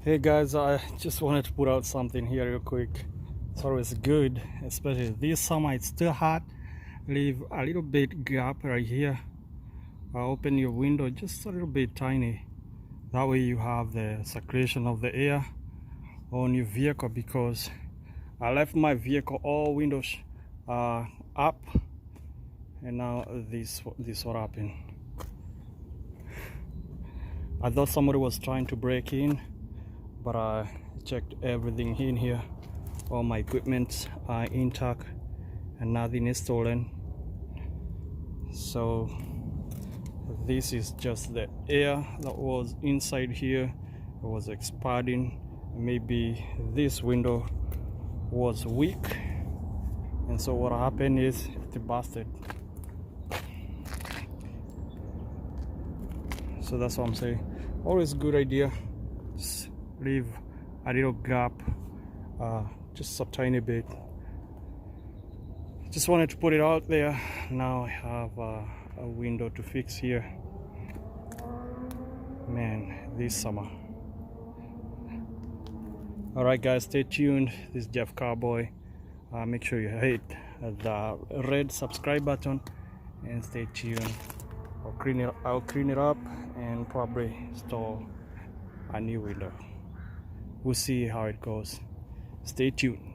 Hey guys, I just wanted to put out something here real quick. It's always good, especially this summer. It's still hot. Leave a little bit gap right here. Open your window just a little bit tiny. That way you have the circulation of the air on your vehicle, because I left my vehicle all windows up, and now this what happened. I thought somebody was trying to break in, but I checked everything in here. All my equipment are intact and nothing is stolen. So this is just the air that was inside here. It was expanding. Maybe this window was weak, and so what happened is it busted. So that's what I'm saying. Always good idea, just leave a little gap, just a tiny bit. Just wanted to put it out there. Now I have a window to fix here. Man, this summer. Alright guys, stay tuned. This is Jeff Carbuoy. Make sure you hit the red subscribe button and stay tuned. I'll clean it up and probably install a new window. We'll see how it goes. Stay tuned.